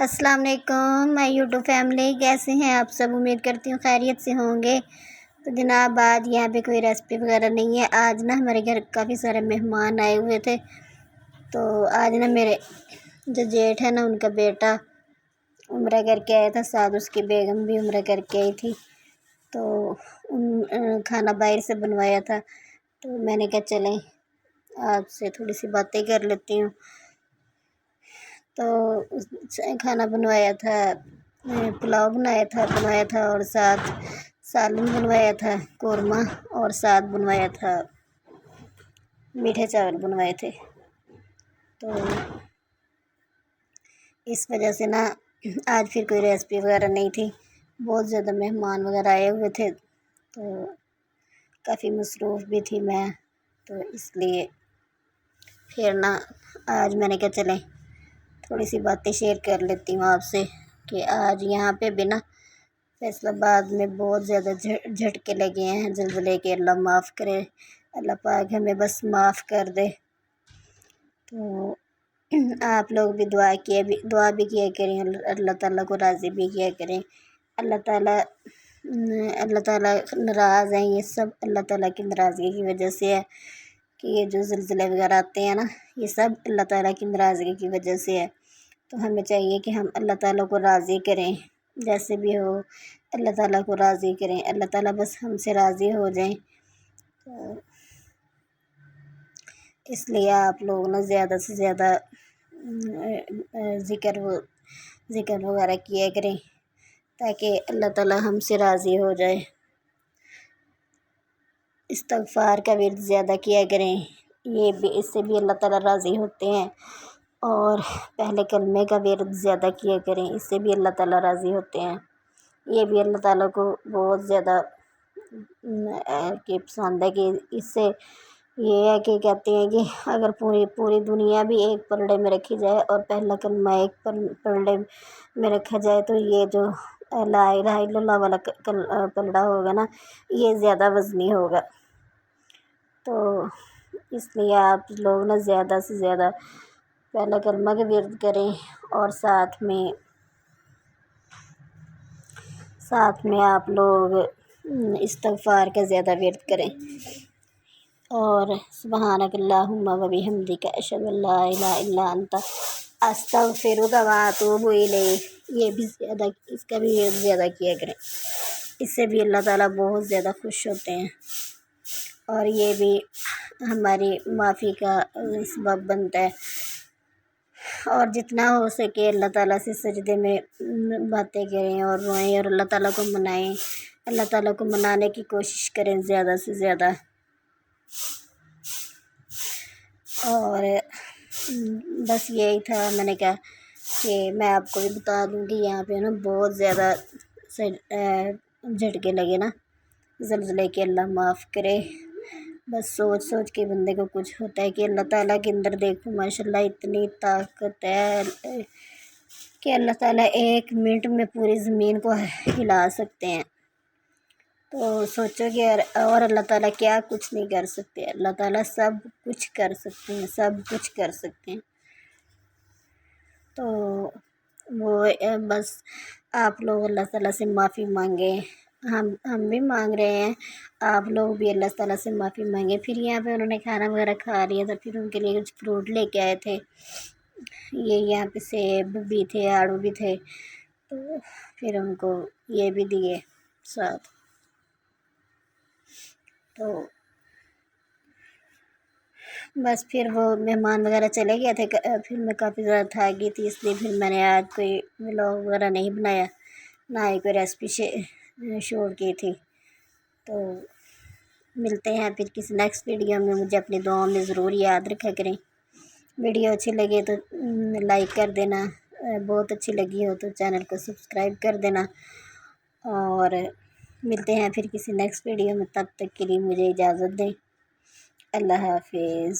السلام علیکم میں یوٹیوب فیملی، کیسے ہیں آپ سب؟ امید کرتی ہوں خیریت سے ہوں گے۔ تو جناب آج یہاں پہ کوئی ریسپی وغیرہ نہیں ہے۔ آج نا ہمارے گھر کافی سارے مہمان آئے ہوئے تھے، تو آج نا میرے جو جیٹھ ہے نا ان کا بیٹا عمرہ کر کے آیا تھا، ساتھ اس کی بیگم بھی عمرہ کر کے آئی تھی، تو کھانا باہر سے بنوایا تھا، تو میں نے کہا چلیں آپ سے تھوڑی سی باتیں کر لیتی ہوں۔ تو کھانا بنوایا تھا، پلاؤ بنوایا تھا اور ساتھ سالن بنوایا تھا قورمہ، اور ساتھ بنوایا تھا میٹھے چاول بنوائے تھے۔ تو اس وجہ سے نا آج پھر کوئی ریسپی وغیرہ نہیں تھی، بہت زیادہ مہمان وغیرہ آئے ہوئے تھے، تو کافی مصروف بھی تھی میں، تو اس لیے پھر نا آج میں نے کہا چلیں تھوڑی سی باتیں شیئر کر لیتی ہوں آپ سے، کہ آج یہاں پہ بھی نا فیصل آباد میں بہت زیادہ جھٹکے لگے ہیں زلزلے کے۔ اللہ معاف کرے، اللہ پاک ہمیں بس معاف کر دے۔ تو آپ لوگ بھی دعا بھی کیا کریں، اللہ تعالیٰ کو راضی بھی کیا کریں۔ اللہ تعالیٰ ناراض ہیں، یہ سب اللہ تعالیٰ کی ناراضگی کی وجہ سے ہے، کہ یہ جو زلزلے وغیرہ آتے ہیں نا یہ سب اللہ تعالیٰ کی ناراضگی کی وجہ سے ہے۔ تو ہمیں چاہیے کہ ہم اللہ تعالیٰ کو راضی کریں، جیسے بھی ہو اللہ تعالیٰ کو راضی کریں، اللہ تعالیٰ بس ہم سے راضی ہو جائیں۔ تو اس لیے آپ لوگ نا زیادہ سے زیادہ ذکر وغیرہ کیا کریں، تاکہ اللہ تعالیٰ ہم سے راضی ہو جائے۔ استغفار کا ورد زیادہ کیا کریں، اس سے بھی اللہ تعالیٰ راضی ہوتے ہیں، اور پہلے کلمے کا ورد زیادہ کیا کریں، اس سے بھی اللہ تعالیٰ راضی ہوتے ہیں۔ یہ بھی اللہ تعالیٰ کو بہت زیادہ پسند ہے، کہ اس سے یہ ہے کہ کہتے ہیں کہ اگر پوری دنیا بھی ایک پلڑے میں رکھی جائے اور پہلا کلمہ ایک پلڑے میں رکھا جائے، تو یہ جو لا الہ الا اللہ والا پلڑا ہوگا نا یہ زیادہ وزنی ہوگا۔ تو اس لیے آپ لوگ نا زیادہ سے زیادہ پہلا کلمہ کا ورد کریں، اور ساتھ میں آپ لوگ استغفار کا زیادہ ورد کریں، اور سبحانک اللہم و بحمدک اشہد ان لا الہ الا انت استغفرک و اتوب الیک، اس کا بھی ورد زیادہ کیا کریں، اس سے بھی اللہ تعالیٰ بہت زیادہ خوش ہوتے ہیں، اور یہ بھی ہماری معافی کا سبب بنتا ہے۔ اور جتنا ہو سکے اللہ تعالیٰ سے سجدے میں باتیں کریں اور روئیں، اور اللہ تعالیٰ کو منائیں، اللہ تعالیٰ کو منانے کی کوشش کریں زیادہ سے زیادہ۔ اور بس یہی تھا، میں نے کہا کہ میں آپ کو بھی بتا دوں کہ یہاں پہ نا بہت زیادہ جھٹکے لگے نا زلزلے کے، اللہ معاف کرے۔ بس سوچ کے بندے کو کچھ ہوتا ہے، کہ اللہ تعالیٰ کے اندر دیکھو ماشاءاللہ اتنی طاقت ہے کہ اللہ تعالیٰ 1 منٹ میں پوری زمین کو ہلا سکتے ہیں۔ تو سوچو کہ اور اللہ تعالیٰ کیا کچھ نہیں کر سکتے، اللہ تعالیٰ سب کچھ کر سکتے ہیں، تو وہ بس آپ لوگ اللہ تعالیٰ سے معافی مانگیں، ہم بھی مانگ رہے ہیں، آپ لوگ بھی اللہ تعالیٰ سے معافی مانگیں۔ پھر یہاں پہ انہوں نے کھانا وغیرہ کھا لیا تھا، پھر ان کے لیے کچھ فروٹ لے کے آئے تھے، یہاں پہ سیب بھی تھے، آڑو بھی تھے، تو پھر ان کو یہ بھی دیے ساتھ۔ تو بس پھر وہ مہمان وغیرہ چلے گئے تھے، پھر میں کافی زیادہ تھک گئی تھی، اس لیے پھر میں نے آج کوئی ولاگ وغیرہ نہیں بنایا، نہ ہی کوئی ریسپی شوٹ کی تھی۔ تو ملتے ہیں پھر کسی نیکسٹ ویڈیو میں، مجھے اپنی دعاؤں میں ضرور یاد رکھا کریں۔ ویڈیو اچھی لگے تو لائک کر دینا، بہت اچھی لگی ہو تو چینل کو سبسکرائب کر دینا، اور ملتے ہیں پھر کسی نیکسٹ ویڈیو میں، تب تک کے لیے مجھے اجازت دیں، اللہ حافظ۔